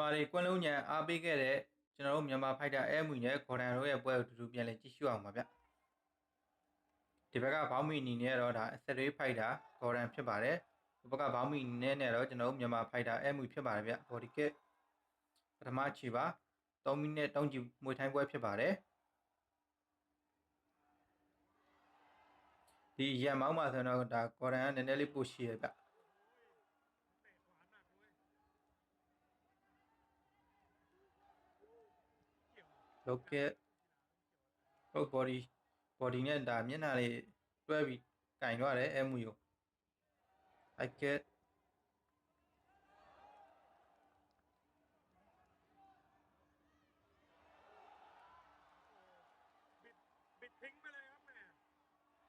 မြန်မာတွေကွန်းလုံးညံအားပေးခဲ့တဲ့ကျွန်တော်တို့မြန်မာဖိုက်တာအဲမွေနဲ့ဂေါ်ဒန်တို့ရဲ့ပွဲကိုတူတူပြန်လည်ကြည့်ရှုအောင်ပါဗျဒီဘက်ကဘောင်းမီနီနဲ့တော့ဒါဆက်ရေးဖိုက်တာဂေါ်ဒန်ဖြစ်ပါတယ်ဒီဘက်ကဘောင်းမီနီနဲ့တော့ကျွန်တော်တို့မြန်မာဖိုက်တာအဲမွေဖြစ်ပါတယ်ဗျဘော်ဒီကစ်ပထမချီပါ3မိနစ်3ချီမွေထိုင်းပွဲဖြစ်ပါတယ်ဒီရန်မောင်းမှာဆိုတော့ဒါဂေါ်ဒန်ကနည်းနည်းလေးပိုရှိရဗျလောက်ကက်ဟုတ်ဘော်ဒီနဲ့ဒါမျက်နှာလေးတွဲပြီးကင်သွားတယ်အဲမွေကိုအိုက်ကက်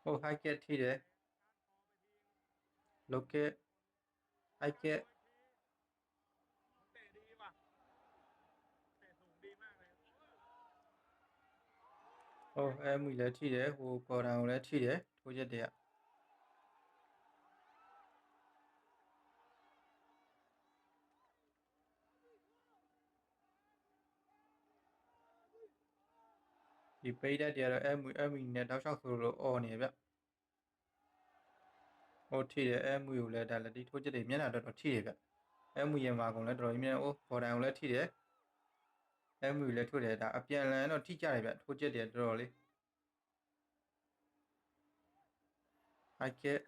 ဟိုဟိုက်ကက်ထိတယ်လောက်ကက်အိုက်ကက်ဟိုအဲမွေလည်းထိတယ်ဟိုဂေါ်ဒန်ကိုလည်းထိတယ်ထိုးချက်တည်းကဒီပိတ်တက်တည်းကတော့အဲမွေနဲ့တောက်လျှောက်ဆိုလို့အော်နေဗျဟိုထိတယ်အဲမွေကိုလည်းဒါလက်တီထိုးချက်တွေမျက်နှာတော့ထိတယ်ဗျအဲမွေရမှာကုန်လည်းတော်တော်ကြီးမြန်အိုးဂေါ်ဒန်ကိုလည်းထိတယ်အဲမွေလည်းထိုးတယ်ဒါအပြန်လန်တော့ထိကြတယ်ဗျထိုးချက်တွေတော်တော်လေးအိုက်ကက်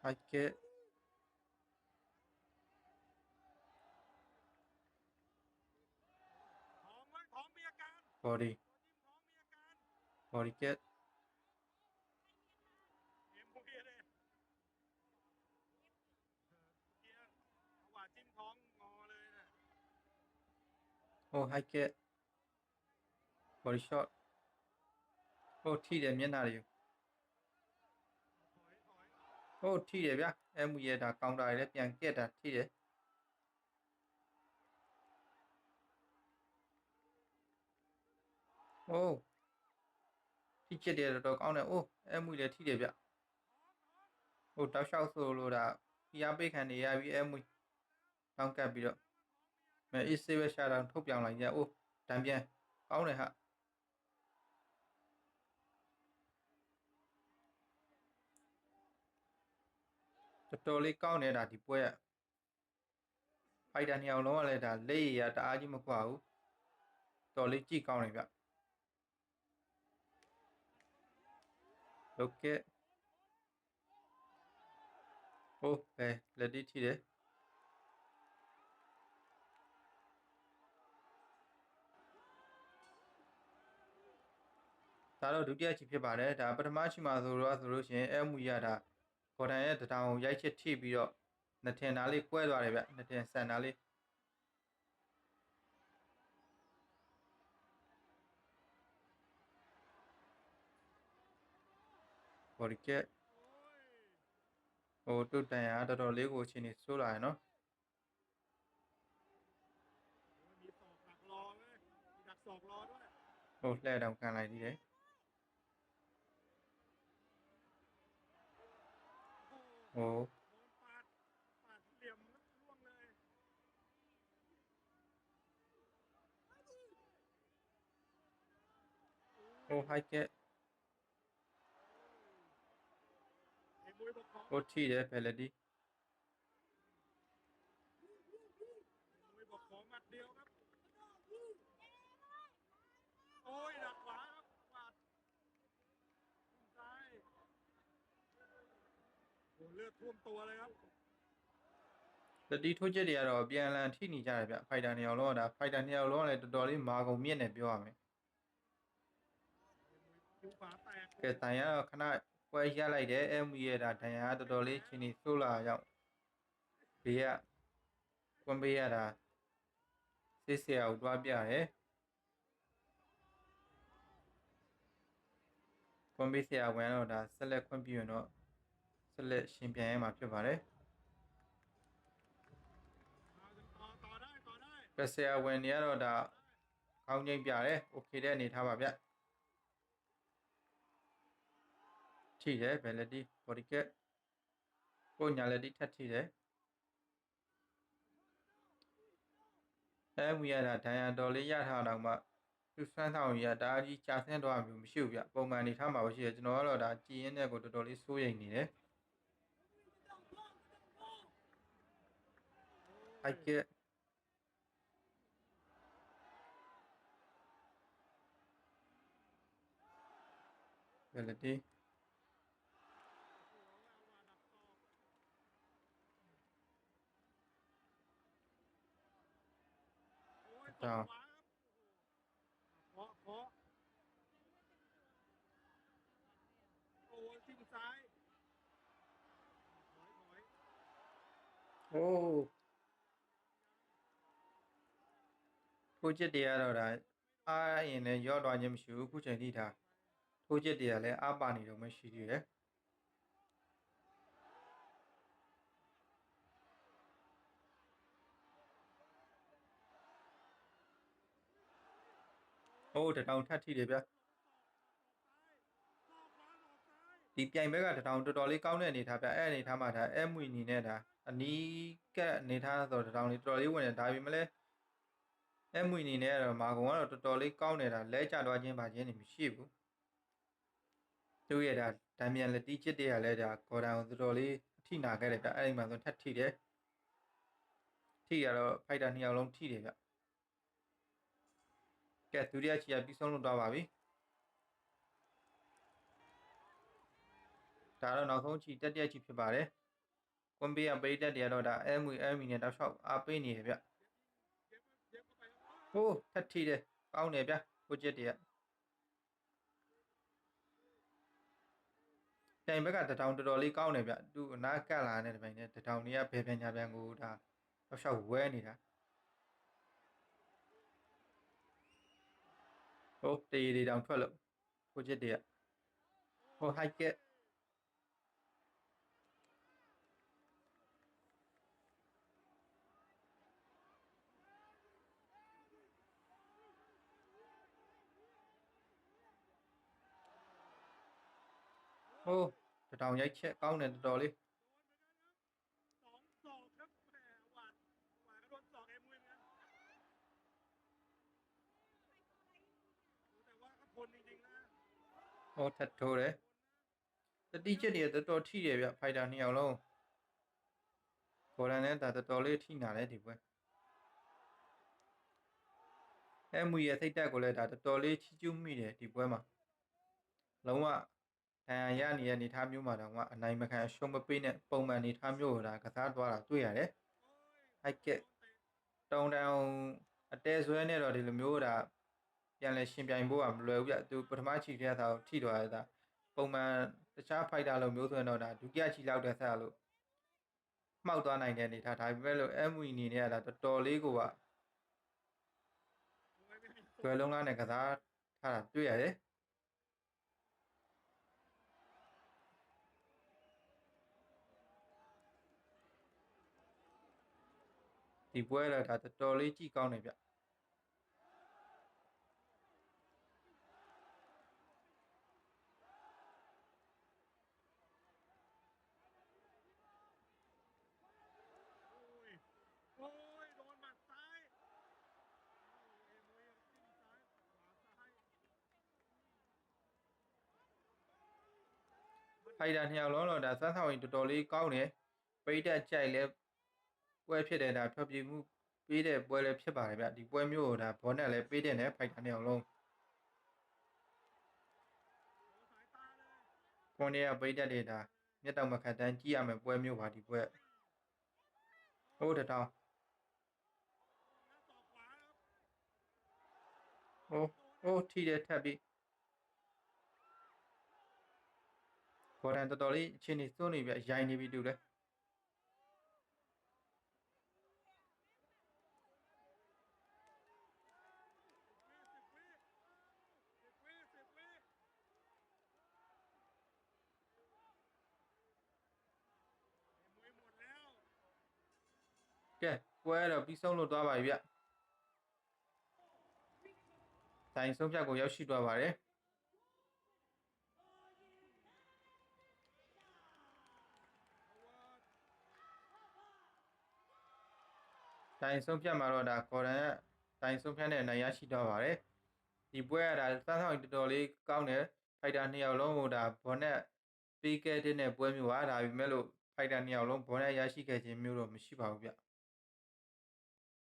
အိုက်ကက်ဘော်ဒီကက်จิ้มท้องงอเลยนะဟိုဟိုက်ကက်ဘော်ဒီရှော့ဟိုထိတယ်မျက်နှာတွေဟိုထိတယ်ဗျအဲမွေရဒါကောင်တာတွေလည်းပြန်ကက်တာထိတယ်โอ้ထိချက်တယ်တော့ကောင်းတယ်အိုးအဲမွေလည်းထိတယ်ဗျဟိုတောက်လျှောက်ဆိုလို့ဒါပြားပိတ်ခံနေရပြီအဲမွေတောင်းကပ်ပြီးတော့မဲအေးဆေးပဲရှာတာထုတ်ပြောင်းလိုက်ကြအိုးတံပြန်ကောင်းတယ်ဟာတော်တော်လေးကောင်းနေတာဒီပွဲကဖိုက်တာနှစ်ယောက်လုံးကလည်းဒါလက်ရတအားကြီးမကွာဘူးတော်လေးကြည့်ကောင်းတယ်ဗျလောက်ကက်ဟိုပဲလက်တီထိတယ်ဒါတော့ဒုတိယချီဖြစ်ပါတယ်ဒါပထမချီမှာဆိုလို့ရှိရင်အဲမူရတာဂေါ်ဒန်ရဲ့တထောင်ရိုက်ချက်ထိပြီးတော့နှစ်ထင်သားလေးကွဲသွားတယ်ဗျနှစ်ထင်ဆန်သားလေးဘော်ဒီကက်ဟိုတုတ်တန်ရတော်တော်လေးကိုအချိန်နေဆိုးလာရနော်มีศอกดักรอไหมมีดักศอกรอด้วยဟိုလှဲ့တောင်ကန်လိုက်သေးတယ်ဟိုโดนปาดเหลี่ยมล่วงเลยဟိုဟိုက်ကက်ไอ้มวยบอกขอဟိုထိတယ်ဘယ်လက်တီมวยบอกขอหมัดเดียวครับโอ้ยดักขวาครับปาดซ้ายโอ้เลือดท่วมตัวเลยครับလက်တီထိုးချက်တွေကတော့ပြန်လန်ထိနေကြတယ်ဗျဖိုက်တာနှစ်ယောက်လုံးကဒါဖိုက်တာနှစ်ယောက်လုံးကလည်းတော်တော်လေးမာကုန်မြင့်နေပြောရမယ်คิ้วขวาแตกကဲတန်ရတော့ခဏပွဲရလိုက်တယ်အဲမူရဲ့ဒါဒဏ်ရာတော်တော်လေးချင်းနေဆိုးလာရောက်ဘေးကကွန်ဘေးရတာစစ်ဆရာကိုတွားပြတယ်ကွန်ဘေးဆရာဝင်တော့ဒါဆက်လက်ခွင့်ပြုရင်တော့ဆက်လက်ရှင်ပြန်ရမှာဖြစ်ပါတယ်ต่อได้ต่อได้ကဆရာဝင်နေရတော့ဒါခေါင်းငိမ့်ပြတယ်โอเคတဲ့အနေထားပါဗျထိတယ်ဘယ်လက်တီဘော်ဒီကက် ကိုညာလက်တိထက်ထိတယ်အဲမူရတာဒဏ်ရာတော်လေးရထားတော့မှသူစမ်းဆောင်ရတာကြီးကြာဆင်းတော့မျိုးမရှိဘူးဗျပုံမှန်နေထားမှာပဲရှိတယ်ကျွန်တော်ကတော့ဒါကြည်ရင်းတဲ့ကိုတော်တော်လေးစိုးရိမ်နေတယ်အိုက်ကဲဘယ်လိုဒီတော့ ขอโอ้ยทิ้งซ้ายถอย โอ้ထိုးချက်တွေကတော့ဒါအားရင်လည်းရော့သွားခြင်းမရှိဘူးအခုချိန်ထိဒါထိုးချက်တွေကလည်းအားပါနေတော့မှရှိသေးတယ်ဟိုးတထောင်ထပ်ထိတယ်ဗျဒီပြိုင်ဘက်ကတထောင်တော်တော်လေးကောင်းတဲ့အနေထားဗျအဲ့အနေထားမှာဒါအဲမွေအနေနဲ့ဒါအနီးကပ်အနေထားဆိုတထောင်လေးတော်တော်လေးဝင်တယ်ဒါပေမဲ့လည်းအဲမွေအနေနဲ့ကတော့မာကုံကတော့တော်တော်လေးကောင်းနေတာလဲကျသွားခြင်းပါခြင်းနေမရှိဘူးသူရဲ့ဒါဒံမြန်လက်တီးချစ်တွေကလည်းဒါဂေါ်ဒန်ကိုတော်တော်လေးအထိနာခဲ့တယ်ဗျအဲ့ဒီမှာဆိုထပ်ထိတယ်ထိရတော့ဖိုက်တာ2ယောက်လုံးထိတယ်ဗျကဲဒုတိယချီကပြီးဆုံးလို့တော့ပါပြီဒါတော့နောက်ဆုံးချီတက်တရက်ချီဖြစ်ပါတယ်ကွန်ပေးကပိတ်တက်တွေကတော့ဒါအဲမွေအဲမီနဲ့တောက်လျှောက်အားပေးနေတယ်ဗျဟိုးထပ်ထိတယ်ကောင်းတယ်ဗျကိုကျစ်တွေကတိုင်ဘက်ကတထောင်တော်တော်လေးကောင်းတယ်ဗျသူအနာကတ်လာတဲ့တိုင်နဲ့တထောင်တွေကဘယ်ပြန်ညာပြန်ကိုဒါတောက်လျှောက်ဝဲနေတာဟိုးတေးတွေတောင်ထွက်လို့ကိုကျစ်တွေကဟိုဟိုက်ကက်ဟိုးတထောင်ရိုက်ချက်ကောင်းတယ်တော်တော်လေး2 ศอกครับแหมหวานก็โดนศอกไอ้มวยเหมือนกันแต่ว่าก็ทนจริงๆนะ ဟိုထပ်ထိုးတယ်တတိချက်တွေတော်တော်ထိတယ်ဗျဖိုက်တာ2ယောက်လုံးဘော်လန်နဲ့ဒါတော်တော်လေးထိနာတယ်ဒီပွဲအဲမူရဲ့စိတ်တက်ကိုလည်းဒါတော်တော်လေးချီးကျူးမိတယ်ဒီပွဲမှာလုံးဝဒဏ်ရာရနေတဲ့အနေထားမျိုးမှာတော့ကအနိုင်မခံရှုံးမပေးနဲ့ပုံမှန်အနေထားမျိုးကိုဒါကစားသွားတာတွေ့ရတယ်ဟိုက်ကက်တုံတောင်အတဲဆွဲနဲ့တော့ဒီလိုမျိုးဒါပြန်လဲရှင်ပြိုင်ဖို့ကမလွယ်ဘူးဗျသူပထမချီတဲ့သာကိုထိသွားရတာပုံမှန်တခြားဖိုက်တာလိုမျိုးဆိုရင်တော့ဒါဒုတိယချီလောက်တဲ့ဆက်လို့မှောက်သွားနိုင်တဲ့အနေထားဒါပေမဲ့လို့အဲမူအနေနဲ့ကဒါတော်တော်လေးကိုကကျွဲလုံးလားနဲ့ကစားထားတာတွေ့ရတယ်ဒီပွဲတော့ဒါတော်တော်လေးကြည့်ကောင်းတယ်ဗျโอ้ยโดนหมัดซ้ายไอ้มวยจิ้มซ้ายขวาซ้าย ဖိုက်တာ2ယောက်လုံးတော့ဒါစမ်းဆောင်ရင်တော်တော်လေးကောင်းတယ်ပိတ်တက်ကြိုက်လဲပွဲဖြစ်တယ်ဒါဖြောပြမှုပေးတဲ့ပွဲလည်းဖြစ်ပါတယ်ဗျဒီပွဲမျိုးကိုဒါဘောနဲ့လည်းပေးတဲ့နဲ့ဖိုက်တာ2ယောက်လုံးကွန်ရဲ့ပိတ်တက်တွေဒါမျက်တောင်မခတ်တန်းကြည့်ရမယ်ပွဲမျိုးပါဒီပွဲဟိုးတထောင်ဟိုးထိတယ်ထပ်ပြီးဘော်ဒန်တော်တော်လေးအချင်းနေစိုးနေပြီရိုင်းနေပြီတူလဲကဲပွဲတော့ပြီးဆုံးလို့သွားပါပြီဗျဆိုင်ဆုံးဖြတ်ကိုရောက်ရှိသွားပါတယ် တိုင်ဆုံးဖြတ်မှာတော့ဒါကော်ဒန်ကတိုင်ဆုံးဖြတ်တဲ့နိုင်ရရှိတော့ပါတယ်ဒီပွဲကဒါစမ်းဆောင်တော်တော်လေးကောင်းတယ်ဖိုက်တာ2ယောက်လုံးကိုဒါဘောနဲ့ပေးခဲ့တဲ့ပွဲမျိုးပါဒါပေမဲ့လို့ဖိုက်တာ2ယောက်လုံးဘောနဲ့ရရှိခဲ့ခြင်းမျိုးတော့မရှိပါဘူးဗျ